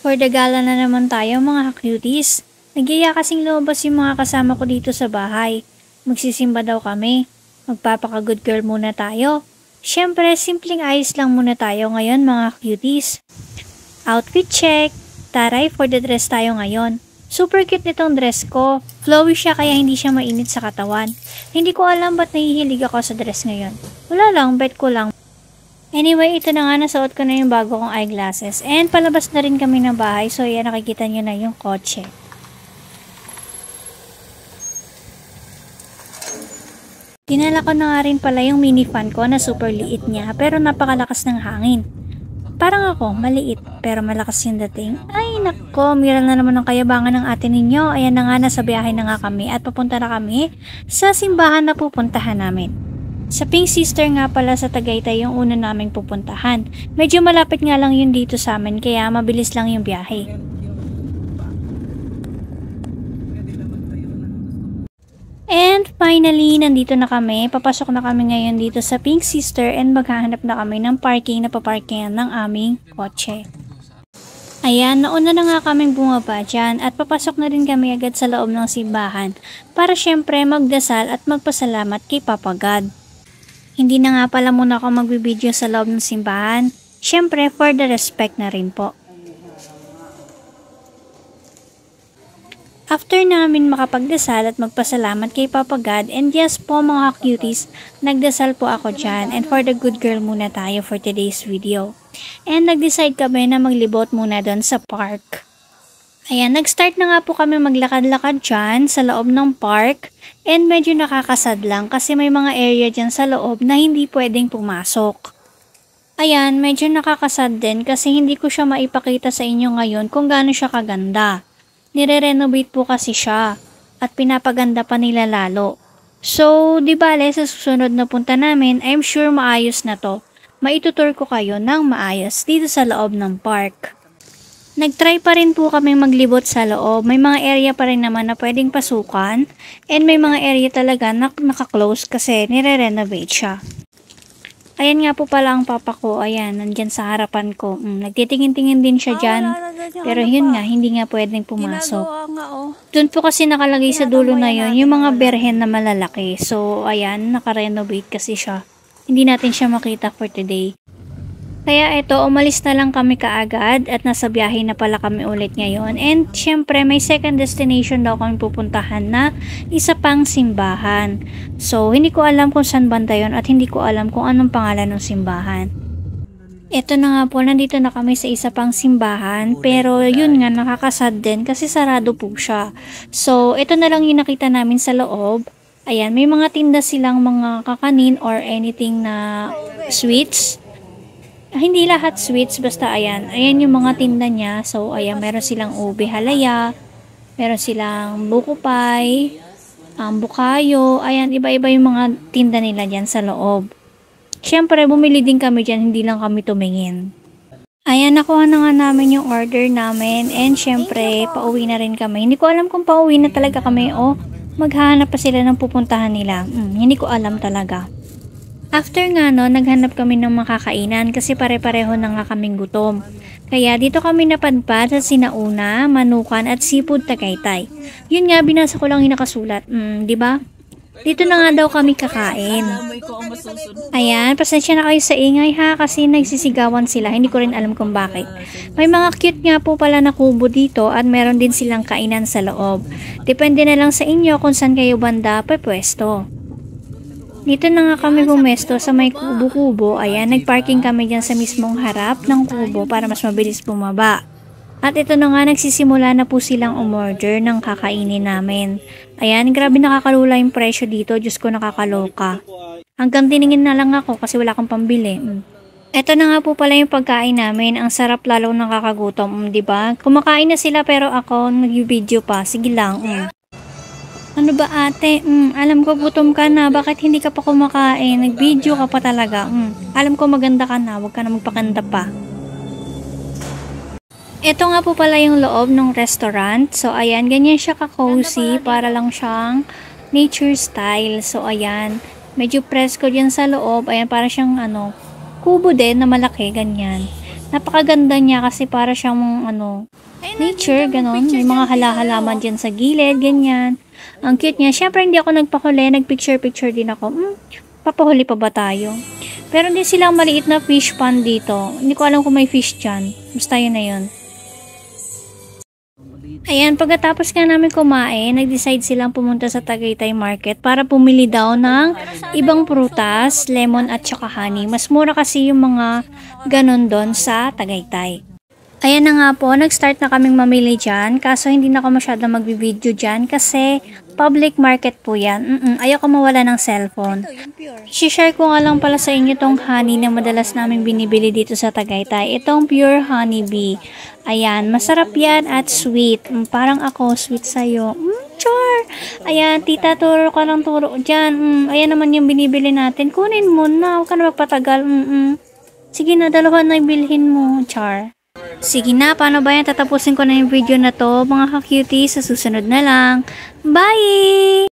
For the gala na naman tayo mga cuties. Nagyaya kasing lumabas yung mga kasama ko dito sa bahay. Magsisimba daw kami. Magpapaka-good girl muna tayo. Siyempre, simpleng ayos lang muna tayo ngayon mga cuties. Outfit check. Taray, for the dress tayo ngayon. Super cute nitong dress ko. Flowy siya kaya hindi siya mainit sa katawan. Hindi ko alam ba't nahihilig ako sa dress ngayon. Wala lang, bet ko lang. Anyway, ito na nga, nasuot ko na yung bago kong eyeglasses. And palabas na rin kami ng bahay. So yan, nakikita nyo na yung kotse. Dinala ko na nga rin pala yung mini fan ko na super liit niya. Pero napakalakas ng hangin. Parang ako, maliit. Pero malakas yung dating. Ay nako, mira na naman ang kayabangan ng ate ninyo. Ayan na nga, nasa biyahe na nga kami. At papunta na kami sa simbahan na pupuntahan namin. Sa Pink Sister nga pala sa Tagaytay yung una naming pupuntahan. Medyo malapit nga lang yun dito sa amin kaya mabilis lang yung biyahe. And finally, nandito na kami. Papasok na kami ngayon dito sa Pink Sister and maghahanap na kami ng parking na paparkingan ng aming kotse. Ayan, nauna na nga kaming bumaba dyan at papasok na rin kami agad sa loob ng simbahan para syempre magdasal at magpasalamat kay Papa God. Hindi na nga pala muna ako magbibideo sa loob ng simbahan. Siyempre, for the respect na rin po. After namin makapagdasal at magpasalamat kay Papa God, and yes po mga cuties, nagdasal po ako dyan. And for the good girl muna tayo for today's video. And nag-decide kami na maglibot muna doon sa park. Ayan, nag-start na nga po kami maglakad-lakad dyan sa loob ng park. And medyo nakakasad lang kasi may mga area dyan sa loob na hindi pwedeng pumasok. Ayan, medyo nakakasad din kasi hindi ko siya maipakita sa inyo ngayon kung gaano siya kaganda. Nire-renovate po kasi siya at pinapaganda pa nila lalo. So, di bale sa susunod na punta namin, I'm sure maayos na to. Maitutur ko kayo ng maayos dito sa loob ng park. Nag-try pa rin po kami maglibot sa loob. May mga area pa rin naman na pwedeng pasukan. And may mga area talaga na naka-close kasi nire-renovate siya. Ayan nga po pala ang papa ko. Ayan, nandyan sa harapan ko. Nagtitingin-tingin din siya dyan. Pero yun nga, hindi nga pwedeng pumasok. Doon po kasi nakalagay sa dulo na yun, yung mga berhen na malalaki. So, ayan, naka-renovate kasi siya. Hindi natin siya makita for today. Kaya ito, umalis na lang kami kaagad at nasa biyahe na pala kami ulit ngayon. And syempre, may second destination daw kami pupuntahan na isa pang simbahan. So, hindi ko alam kung saan banda yun at hindi ko alam kung anong pangalan ng simbahan. Ito na nga po, nandito na kami sa isa pang simbahan. Pero yun nga, nakakasad din kasi sarado po siya. So, ito na lang yung nakita namin sa loob. Ayan, may mga tinda silang mga kakanin or anything na sweets. Hindi lahat sweets, basta ayan. Ayan yung mga tinda niya. So, ayan, meron silang ube halaya. Meron silang buko pie. Bukayo. Ayan, iba-iba yung mga tinda nila dyan sa loob. Siyempre, bumili din kami dyan. Hindi lang kami tumingin. Ayan, nakuha na nga namin yung order namin. And siyempre, pauwi na rin kami. Hindi ko alam kung pauwi na talaga kami o maghahanap pa sila ng pupuntahan nila. Hindi ko alam talaga. After nga no, naghanap kami ng makakainan kasi pare-pareho na nga kaming gutom. Kaya dito kami napadpad sa Sinauna, Manukan at Seafood Tagaytay. Yun nga, binasa ko lang yung nakasulat. Di ba? Dito na nga daw kami kakain. Ayan, pasensya na kayo sa ingay ha kasi nagsisigawan sila. Hindi ko rin alam kung bakit. May mga cute nga po pala na kubo dito at meron din silang kainan sa loob. Depende na lang sa inyo kung saan kayo banda pwesto. Dito na nga kami bumesto sa may kubo-kubo. Ayan, nagparking kami dyan sa mismong harap ng kubo para mas mabilis bumaba. At ito na nga, nagsisimula na po silang umorder ng kakainin namin. Ayan, grabe nakakalula yung presyo dito. Diyos ko, nakakaloka. Hanggang tiningin na lang ako kasi wala akong pambili. Ito na nga po pala yung pagkain namin. Ang sarap lalo nakakagutom, diba? Kumakain na sila pero ako nag-video pa. Sige lang. Ano ba ate? Alam ko gutom ka na. Bakit hindi ka pa kumakain? Nag-video ka pa talaga. Alam ko maganda ka na. Huwag ka na magpakanda pa. Ito nga po pala yung loob ng restaurant. So, ayan. Ganyan siya ka-cozy. Para lang siyang nature style. So, ayan. Medyo presko dyan sa loob. Ayan, para siyang kubo din na malaki. Ganyan. Napakaganda niya kasi para siyang nature, ganon. May mga hala-halaman dyan sa gilid, ganyan. Ang cute niya. Syempre hindi ako nagpahuli, nagpicture-picture din ako. Papahuli pa ba tayo? Pero din silang maliit na fish pond dito. Hindi ko alam kung may fish dyan. Basta yun na yun. Ayan, pagkatapos nga namin kumain, nag-decide silang pumunta sa Tagaytay Market para pumili daw ng ibang prutas, lemon at saka honey. Mas mura kasi yung mga ganon doon sa Tagaytay. Ayan na nga po, nag-start na kaming mamili dyan. Kaso hindi na ako masyadong mag-video dyan kasi public market po yan. Ayoko mawala ng cellphone. Share ko nga lang pala sa inyo tong honey na madalas namin binibili dito sa Tagaytay. Itong pure honey bee. Ayan, masarap yan at sweet. Parang ako, sweet sa'yo. Char! Ayan, tita, turo ka ng turo dyan. Ayan naman yung binibili natin. Kunin mo na, huwag ka na magpatagal. Sige na, dalawa na ibilhin mo. Char. Sige na, paano ba yan? Tatapusin ko na yung video na to, mga ka-cuties, sa susunod na lang. Bye!